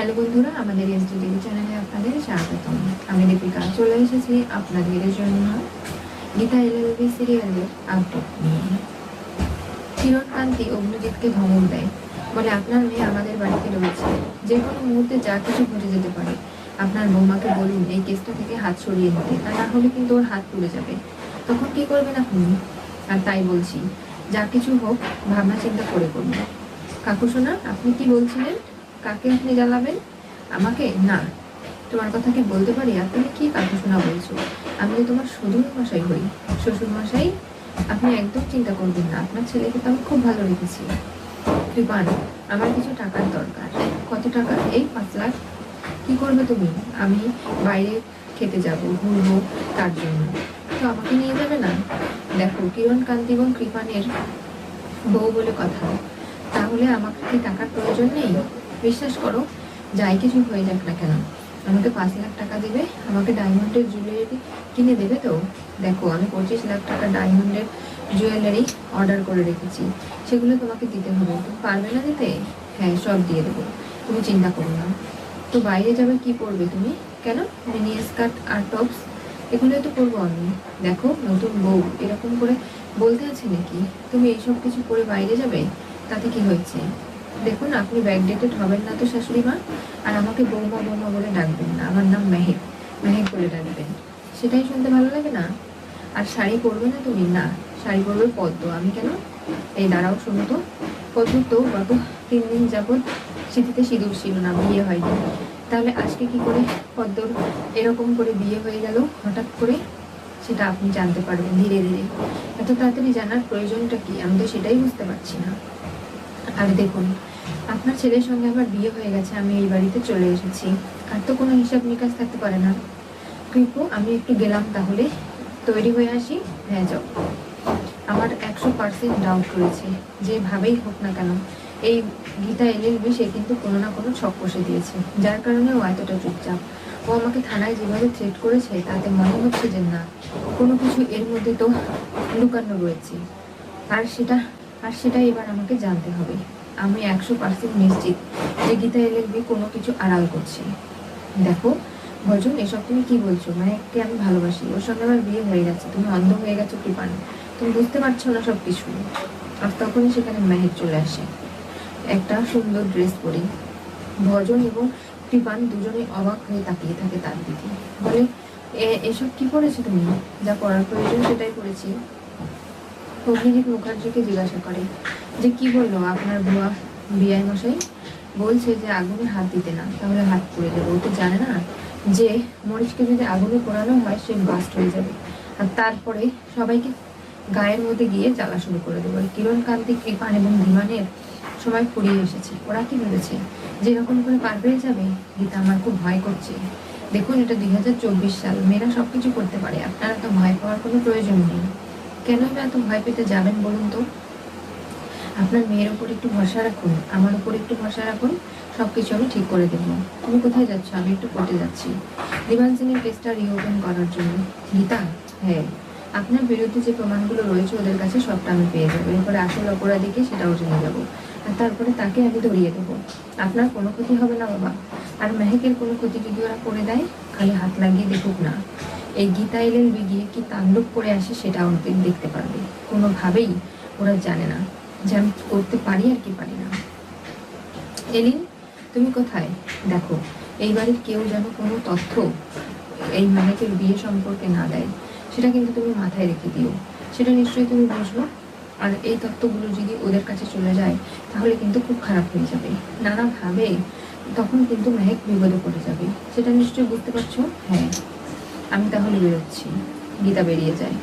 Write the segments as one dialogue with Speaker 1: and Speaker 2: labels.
Speaker 1: Hello বন্ধুরা, আমাদের SD TV চ্যানেলে আপনাদের স্বাগতম। আমি দীপিকা চলে এসেছি আপনাদের জন্য গীতা এলএলবি সিরিয়ালের আপডেট নিয়ে। কিরণকান্তি অগ্নিজিৎকে ধমক দেয়, বলে আপনার মেয়ে আমাদের বাড়িতে রয়েছে, যে কোনো মুহূর্তে যা কিছু ঘটে যেতে পারে। আপনার বৌমাকে বলুন এই কেসটা থেকে হাত সরিয়ে নিতে, তা না হলে কিন্তু ওর হাত তুলে যাবে। তখন কি করবেন আপনি? আর তাই বলছি, যা কিছু হোক ভাবনা চিন্তা করে করুন। কাকু সোনা, আপনি কি বলছিলেন? কাকে আপনি জ্বালাবেন? আমাকে না। তোমার কথা কি বলতে পারি? আপনি কি কাকু শোনা বলছো? আমি তো তোমার শ্বশুর মশাই হই। শ্বশুর মশাই, আপনি একদম চিন্তা করবেন না, আপনার ছেলেকে তো আমি খুব ভালো রেখেছি। কৃপান, আমার কিছু টাকার দরকার। কত টাকা? এই 5 লাখ। কি করবে তুমি? আমি বাইরে খেতে যাব, ঘুরবো, তার জন্য। তো আমাকে নিয়ে যাবে না? দেখো, কিরণ কান্তি এবং কৃপানের বউ বলে কথা, তাহলে আমাকে কি টাকার প্রয়োজন নেই? বিশ্বাস করো, যাই কিছু হয়ে যাক না কেন, আমাকে 5 লাখ টাকা দেবে, আমাকে ডায়মন্ডের জুয়েলারি কিনে দেবে তো? দেখো, আমি 25 লাখ টাকা ডায়মন্ডের জুয়েলারি অর্ডার করে রেখেছি, সেগুলো তোমাকে দিতে হবে। তুমি পারবে না দিতে? হ্যাঁ, সব দিয়ে দেবো, তুমি চিন্তা করো না। তো বাইরে যাবে, কি পরবে তুমি? কেন? মিনি স্কার্ট আর টপস, এগুলোই তো পরবো আমি। দেখো, নতুন বউ এরকম করে বলতে আছে নাকি? তুমি এইসব কিছু পরে বাইরে যাবে, তাতে কি হয়েছে? দেখুন, আপনি ব্যাকডেটেড হবেন না তো শাশুড়ি মা। আর আমাকে বৌমা বৌমা বলে ডাকবেন না, আমার নাম মেহেক, মেহেক বলে ডাকবেন। সেটাই শুনতে ভালো লাগে না? আর শাড়ি পরবে না তুমি? না, শাড়ি পরবে পদ্ম। আমি কেন? এই দাঁড়াও, শোনো তো। পদ্ম তো গত 3 দিন যাবৎ স্মৃতিতে সিঁদুর ছিল না, বিয়ে হয়নি। তাহলে আজকে কি করে পদ্মর এরকম করে বিয়ে হয়ে গেল হঠাৎ করে? সেটা আপনি জানতে পারবেন ধীরে ধীরে। এত তাড়াতাড়ি জানার প্রয়োজনটা কি? আমি তো সেটাই বুঝতে পারছি না। আর দেখুন, আপনার ছেলের সঙ্গে আমার বিয়ে হয়ে গেছে, আমি এই বাড়িতে চলে এসেছি, আর তো কোনো হিসাব নিকাশ থাকতে পারে না। কৃপু, আমি একটু গেলাম তাহলে, তৈরি হয়ে আসি। হ্যাঁ, যাও। আমার 100% ডাউট রয়েছে, যেভাবেই হোক না কেন এই গীতা এলএলবি সে কিন্তু কোনো না কোনো ছক কষে দিয়েছে, যার কারণে ও এতটা চুপচাপ। ও আমাকে থানায় যেভাবে থ্রেট করেছে, তাতে মনে হচ্ছে যে না, কোনো কিছু এর মধ্যে তো লুকানো রয়েছে। আর সেটা সেটাই এবার আমাকে জানতে হবে। আমি 100% নিশ্চিত যে গীতা এলএলবি কোনো কিছু আড়াল করছে। দেখো ভজন, এসব তুমি কি বলছো? মায়েরকে আমি ভালোবাসি, ওর সঙ্গে আমার বিয়ে হয়ে গেছে, তুমি অন্ধ হয়ে গেছো কৃপান, তুমি বুঝতে পারছো না সব কিছু। আর তখনই সেখানে মেহেক চলে আসে, একটা সুন্দর ড্রেস পরে। ভজন এবং কৃপান দুজনেই অবাক হয়ে তাকিয়ে থাকে তার দিকে। বলে, এসব কি করেছো তুমি? যা করার প্রয়োজন সেটাই করেছি। অগ্নিজিৎ মুখার্জিকে জিজ্ঞাসা করে যে কি বললো আপনার বুয়া বিআই মশাই? বলছে যে আগুনে হাত দিতে না, তাহলে হাত পুড়ে যাবে। ও তো জানে না যে মরিচকে যদি আগুনে পোড়ানো হয় সে বাস্ট হয়ে যাবে, আর তারপরে সবাইকে গায়ের মধ্যে গিয়ে জ্বালা শুরু করে দেবো। কিরণ কান্তি, কৃপান এবং ধীমানের সময় ফুরিয়ে এসেছে। ওরা কি ভেবেছে যে এরকম করে পার পেয়ে যাবে? গীতা, আমার খুব ভয় করছে। দেখুন, এটা 2024 সাল, মেয়েরা সবকিছু করতে পারে, আপনারা তো ভয় পাওয়ার কোনো প্রয়োজন নেই। কেন না এত ভয় পেতে যাবেন বলুন তো? আপনার মেয়ের উপর একটু ভরসা রাখুন, আমার উপর একটু ভরসা রাখুন, সবকিছু আমি ঠিক করে দেবো। তুমি কোথায় যাচ্ছ? আমি একটু কোর্টে যাচ্ছি, দিবান সিং এর কেসটা রিওপেন করার জন্য। গীতা, হ্যাঁ, আপনার বিরুদ্ধে যে প্রমাণগুলো রয়েছে ওদের কাছে সবটা আমি পেয়ে যাবো। এরপরে আসল অপরাধীকে সেটাও জেনে যাবো, আর তারপরে তাকে আমি ধরিয়ে দেবো। আপনার কোনো ক্ষতি হবে না বাবা। আর মেহেকের কোনো ক্ষতি যদি ওরা করে দেয়, খালি হাত লাগিয়ে দেখুক না, এই গীতা এলএলবি গিয়ে কি তাণ্ডব করে আসে সেটা ওদের দেখতে পারবে। কোনোভাবেই ওরা জানে না যে আমি কি করতে পারি আর কি পারি না। এলিন, তুমি কোথায়? দেখো, এই বাড়ির কেউ যেন কোনো তথ্য এই মেহেকের বিয়ে সম্পর্কে না দেয়, সেটা কিন্তু তুমি মাথায় রেখে দিও। সেটা নিশ্চয়ই তুমি বুঝলো। আর এই তথ্যগুলো যদি ওদের কাছে চলে যায়, তাহলে কিন্তু খুব খারাপ হয়ে যাবে নানাভাবে। তখন কিন্তু মেহেক বিপদে পড়ে যাবে, সেটা নিশ্চয়ই বুঝতে পারছো? হ্যাঁ, আমি তাহলে বেরোচ্ছি। গীতা বেরিয়ে যায়।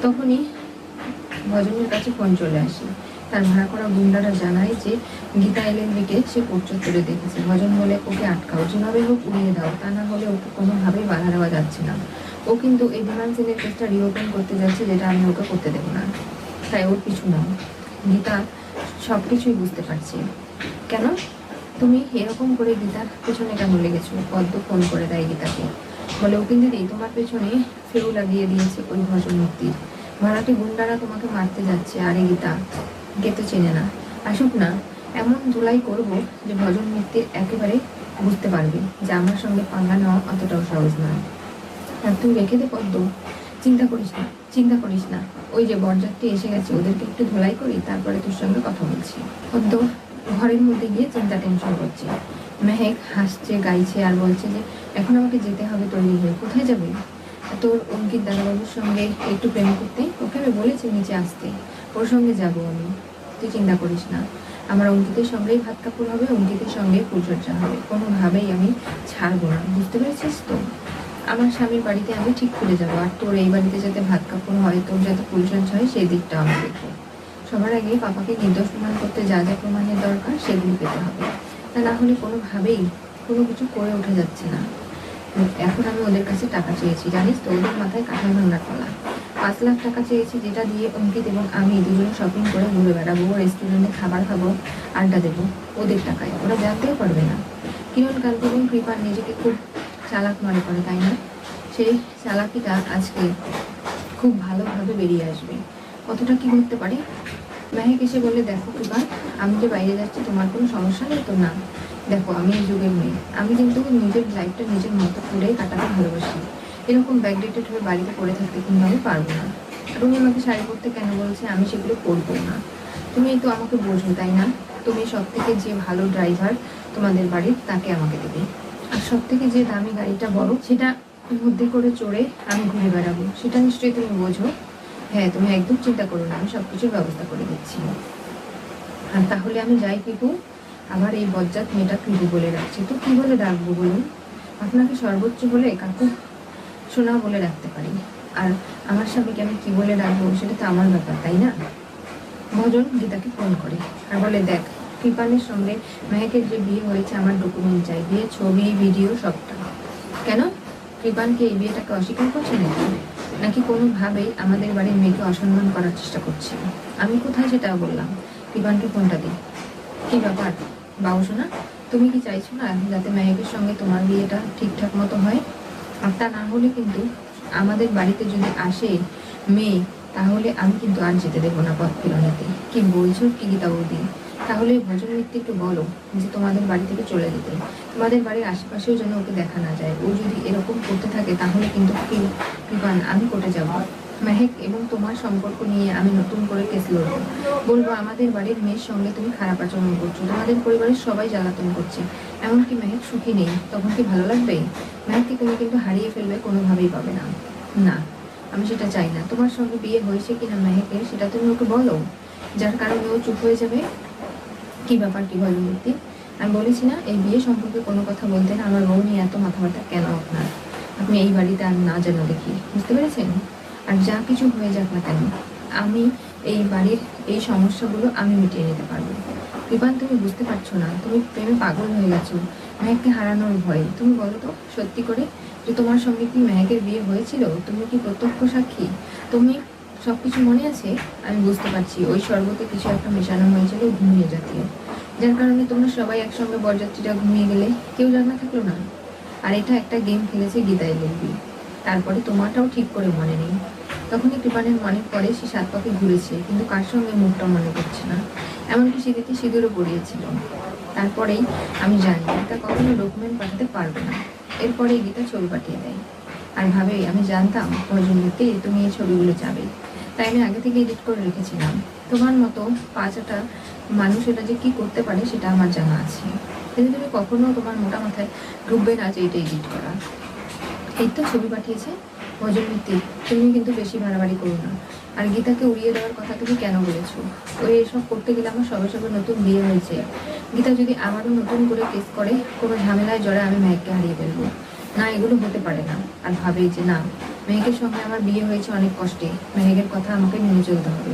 Speaker 1: তখনই ভজনের কাছে ফোন চলে আসে। তার ভাড়া করা গুন্ডারা জানায় যে গীতা এলএলবিকে সে কোটচত্বরে দেখেছে। ভজন বলে, ওকে আটকাও, যেভাবে হোক উড়িয়ে দাও, তা না হলে ওকে কোনোভাবেই বাধা দেওয়া যাচ্ছে না। ও কিন্তু এই বিমান সিংয়ের কেসটা রিওপেন করতে যাচ্ছে, যেটা আমি ওকে করতে দেবো না, তাই ওর পিছু নাও। গীতা সব কিছুই বুঝতে পারছি। কেন তুমি এরকম করে গীতার পেছনে কেন লেগেছো? পদ্ম ফোন করে দেয় গীতাকে, বলে, ও কিন্তু তোমার পেছনে ফেউ লাগিয়ে দিয়েছে ওই ভজন মুক্তির। ভাড়াটে গুন্ডারা তোমাকে মারতে যাচ্ছে। আরে গীতা, কে তো চেনে না, আসুক না, এমন ধুলাই করবো যে ভজন মুক্তির একেবারে বুঝতে পারবি যে আমার সঙ্গে পাঙ্গা নেওয়া অতটাও সহজ নয়। আর তুই রেখে দে পদ্ম, চিন্তা করিস না, চিন্তা করিস না। ওই যে বরযাত্রী এসে গেছে, ওদেরকে একটু ধোলাই করি, তারপরে তোর সঙ্গে কথা বলছি। পদ্ম ঘরের মধ্যে গিয়ে চিন্তা টেনশন করছে। মেহেক হাসছে, গাইছে আর বলছে যে এখন আমাকে যেতে হবে তৈরি হয়ে। কোথায় যাবে? তোর অঙ্কিত দাদাবাবুর সঙ্গে একটু প্রেম করতে, ওকে আমি বলেছি নিচে আসতে, ওর সঙ্গে যাব আমি। তুই চিন্তা করিস না, আমার অঙ্কিতের সঙ্গেই ভাত কাপড় হবে, অঙ্কিতের সঙ্গে পরিচর্যা হবে, কোনোভাবেই আমি ছাড়বো না, বুঝতে পেরেছিস তো? আমার স্বামীর বাড়িতে আমি ঠিক খুলে যাবো, আর তোর এই বাড়িতে যাতে ভাত কাপড় হয়, তোর যাতে পরিচর্যা হয়, সেই দিকটা আমি দেখবো। সবার আগে পাপাকে নির্দোষ প্রমাণ করতে যা যা প্রমাণের দরকার সেগুলি পেতে হবে, তা না হলে কোনোভাবেই কোনো কিছু করে ওঠা যাচ্ছে না। এখন আমি ওদের কাছে টাকা চেয়েছি, জানিস তো, ওদের মাথায় কাঁঠাল ভাঙার ফলা। 5 লাখ টাকা চেয়েছি, যেটা দিয়ে অঙ্কিত এবং আমি দুজনে শপিং করে ঘুরে বেড়াবো, রেস্টুরেন্টে খাবার খাবো, আড্ডা দেবো, ওদের টাকায়। ওরা জানতেও পারবে না। কিরণ কান্তি এবং কৃপার নিজেকে খুব চালাক মনে করে, তাই না? সেই চালাকিটা আজকে খুব ভালোভাবে বেরিয়ে আসবে। কতটা কি করতে পারে। মেহেক এসে বলে, দেখো কৃপা, আমি যে বাইরে যাচ্ছি তোমার কোনো সমস্যা নেই তো? না, দেখো আমি এই যুগের মেয়ে, আমি কিন্তু নিজের লাইফটা নিজের মতো করে কাটাতে ভালোবাসি। এরকম ব্যাকডেটেড হয়ে বাড়িতে পড়ে থাকতে কিন্তু আমি পারবো না। তুমি আমাকে শাড়ি পরতে কেন বলছে? আমি সেগুলো পরবো না। তুমি তো আমাকে বোঝো, তাই না? তুমি সব থেকে যে ভালো ড্রাইভার তোমাদের বাড়ির, তাকে আমাকে দেবে। আর সব থেকে যে দামি গাড়িটা বড়, সেটা মধ্যে করে চড়ে আমি ঘুরে বেড়াবো, সেটা নিশ্চয়ই তুমি বোঝো। হ্যাঁ, তুমি একদম চিন্তা করো না, আমি সবকিছুর ব্যবস্থা করে দিচ্ছি। আর তাহলে আমি যাই কৃপু? আমার এই বজ্জাত মেয়েটা কৃপু বলে রাখছি, তো কি বলে ডাকবো বলুন? আপনাকে সর্বোচ্চ বলে কাকু সোনা বলে রাখতে পারি, আর আমার স্বামীকে আমি কি বলে ডাকবো সেটা তো আমার ব্যাপার, তাই না? ভজন গীতাকে ফোন করে আর বলে, দেখ, কৃপানের সঙ্গে মেহেকের যে বিয়ে হয়েছে, আমার ডকুমেন্ট চাই, বিয়ে ছবি ভিডিও সবটা। কেন? কৃপানকে এই বিয়েটাকে অস্বীকার করছে নাকি? নাকি কোনোভাবেই আমাদের বাড়ির মেয়েকে অসম্মান করার চেষ্টা করছে? আমি কোথায় সেটা বললাম? কৃপানকে ফোনটা দিই। কি ব্যাপার বাবু সোনা, তুমি কি চাইছো না যাতে মেহেকের সঙ্গে তোমার বিয়েটা ঠিকঠাক মতো হয়? আর তা না হলে কিন্তু আমাদের বাড়িতে যদি আসে মেয়ে, তাহলে আমি কিন্তু আর যেতে দেবো না পথ ফেরোনিতে। কি বলছো কি গীতা বৌদি? তাহলে ভজন মিত্র একটু বলো যে তোমাদের বাড়ি থেকে চলে যেতে, তোমাদের বাড়ির আশেপাশেও যেন ওকে দেখা না যায়। ও যদি এরকম করতে থাকে তাহলে কিন্তু কৃপান আমি কোর্টে যাব। মেহেক এবং তোমার সম্পর্ক নিয়ে আমি নতুন করে কেস লড়বো, বলবো আমাদের বাড়ির মেয়ের সঙ্গে তুমি খারাপ আচরণ করছো, তোমাদের পরিবারের সবাই জ্বালাতন করছে, এমনকি মেহেক সুখী নেই। তখন কি ভালো লাগবে? মেহেককে তুমি কিন্তু হারিয়ে ফেলবে, কোনোভাবেই পাবে না। না, আমি সেটা চাই না। তোমার সঙ্গে বিয়ে হয়েছে কিনা মেহেকের, সেটা তুমি ওকে বলো, যার কারণে ও চুপ হয়ে যাবে। কি ব্যাপার, কি বলো মূর্তি? আমি বলেছি না এই বিয়ে সম্পর্কে কোনো কথা বলতে না। আমার বউ নিয়ে এত মাথা ব্যথা কেন আপনার? আপনি এই বাড়িতে আর না যেন দেখি, বুঝতে পেরেছেন? আর যা কিছু হয়ে যাক না কেন, আমি এই বাড়ির এই সমস্যাগুলো আমি মিটিয়ে নিতে পারবো। কৃপান, তুমি বুঝতে পারছো না, তুমি প্রেমে পাগল হয়ে গেছো মেহেককে হারানোর ভয়ে। তুমি বলো তো সত্যি করে, যে তোমার সঙ্গে কি মেহেকের বিয়ে হয়েছিল? তুমি কি প্রত্যক্ষ সাক্ষী? তুমি সবকিছু মনে আছে? আমি বুঝতে পারছি ওই শরবতে কিছু একটা মেশানো হয়েছিল, ঘুমিয়ে জাতীয়, যার কারণে তোমরা সবাই একসঙ্গে বরযাত্রীরা ঘুমিয়ে গেলে, কেউ জানা থাকলো না। আর এটা একটা গেম খেলেছে গীতায় লিখবি, তারপরে তোমারটাও ঠিক করে মনে নেই। তখনই কৃপানের মনে পড়ে সে 7 পাকে ঘুরেছে, কিন্তু কার সঙ্গে মুখটা মনে করছে না। এমনকি সেদিকে সিঁদুরও পড়িয়েছিল। তারপরেই আমি জানি গীতা কখনো ডকুমেন্ট পাঠাতে পারবে না। এরপরে গীতা ছবি পাঠিয়ে দেয় আর ভাবে, আমি জানতাম প্রয়োজনীয়তে তুমি এই ছবিগুলো যাবে, তাই আমি আগে থেকে এডিট করে রেখেছিলাম। তোমার মতো 5টা মানুষ এটা যে কি করতে পারে সেটা আমার জানা আছে, কিন্তু তুমি কখনো তোমার মোটা মাথায় ঢুকবে না যে এটা এডিট করা। এই তো ছবি পাঠিয়েছে। ভজনমিত্তি, তুমি কিন্তু বেশি বাড়াবাড়ি করো না। আর গীতাকে উড়িয়ে দেওয়ার কথা তুমি কেন বলেছো? ওই এসব করতে গেলে আমার সবে সবে নতুন বিয়ে হয়েছে। গীতা যদি আবারও নতুন করে কেস করে, কোনো ঝামেলায় জড়ে আমি মেহেককে হারিয়ে ফেলবো না, এগুলো হতে পারে না। আর ভাবে যে না, মেহেকের সঙ্গে আমার বিয়ে হয়েছে অনেক কষ্টে, মেহেকের কথা আমাকে মেনে চলতে হবে।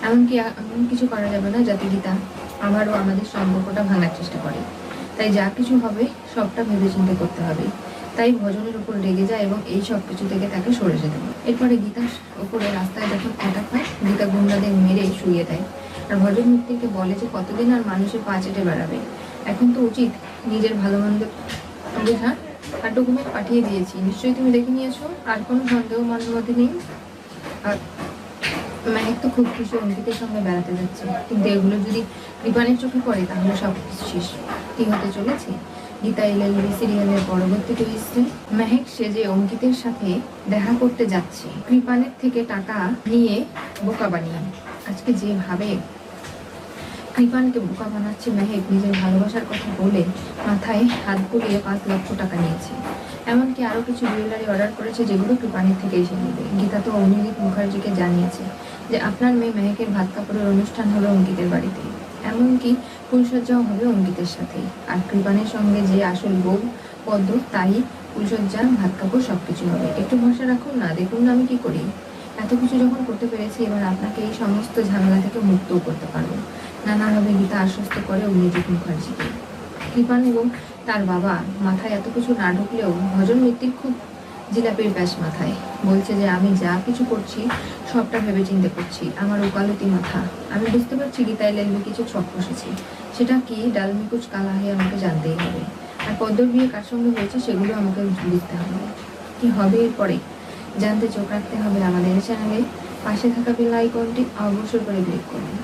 Speaker 1: এমনকি এমন কিছু করা যাবে না যাতে গীতা আবারও আমাদের সম্পর্কটা ভাঙার চেষ্টা করে। তাই যা কিছু হবে সবটা ভেবেচিন্তে করতে হবে। তাই ভজনের উপর রেগে যায় এবং এই সব কিছু থেকে তাকে সরে যেতে হয়। এরপরে গীতার উপরে রাস্তায় যখন অ্যাটাক হয়, গীতা গুন্ডাদের মেরে শুয়ে দেয় আর ভজন মুক্তিকে বলে যে কতদিন আর মানুষের পা চেটে বেড়াবে, এখন তো উচিত নিজের ভালো মন্দ বোঝা। আর ডকুমেন্ট পাঠিয়ে দিয়েছি, নিশ্চয়ই তুমি দেখে নিয়েছো, আর কোনো সন্দেহ মনের মধ্যে নেই। আর মেহেক তো খুব খুশি অঙ্কিতের সঙ্গে বেড়াতে যাচ্ছে, কিন্তু এগুলো যদি কৃপানের চোখে পড়ে তাহলে সব কিছু শেষ। কি হতে চলেছে? গীতা এলএলবি সিরিয়ালের পরবর্তী টুইস্টে মেহেক সেজে অঙ্কিতের সাথে দেখা করতে যাচ্ছে কৃপানের থেকে টাকা নিয়ে বোকা বানিয়ে। আজকে যেভাবে কৃপানকে বোকা বানাচ্ছে মেহেক, নিজের ভালোবাসার কথা বলে মাথায় হাত বুলিয়ে 5 লক্ষ টাকা নিয়েছে। এমনকি আরো কিছু জুয়েলারি অর্ডার করেছে যেগুলো কৃপানের থেকে এসে নেবে। গীতা তো অনিন্দিত মুখার্জিকে জানিয়েছে যে আপনার মেয়ে মেহেকের ভাত কাপড়ের অনুষ্ঠান হলো অঙ্কিতের বাড়িতে, এমনকি ফুলসজ্জাও হবে অঙ্কিতের সাথেই। আর কৃপানের সঙ্গে যে আসল বউ পদ্ম, তাই ফুলসজ্জা ভাত কাপড় সবকিছু হবে। একটু ভরসা রাখুন না, দেখুন না আমি কি করি। এত কিছু যখন করতে পেরেছি, এবার আপনাকে এই সমস্ত ঝামেলা থেকে মুক্তও করতে পারবো। নানাভাবে গীতা আশ্বস্ত করে অভিজিৎ মুখার্জিকে। কৃপান এবং তার বাবা মাথায় এত কিছু না ঢুকলেও ভজন মিত্তির খুব জিলাপির ব্যাস মাথায়। বলছে যে আমি যা কিছু করছি সবটা ভেবে চিন্তে করছি, আমার ওকালতি মাথা। আমি বুঝতে পারছি গীতা এলএলবি কিছু ছক বসেছে, সেটা কি ডালমি কুচ কালা হয়ে আমাকে জানতেই হবে। আর পদ্মর বিয়ে কার সঙ্গে হয়েছে সেগুলো আমাকে বুঝতে হবে। কি হবে এরপরে জানতে চোখ রাখতে হবে আমাদের চ্যানেলে। পাশে থাকা বেল আইকনটি অবশ্যই করে ক্লিক করুন।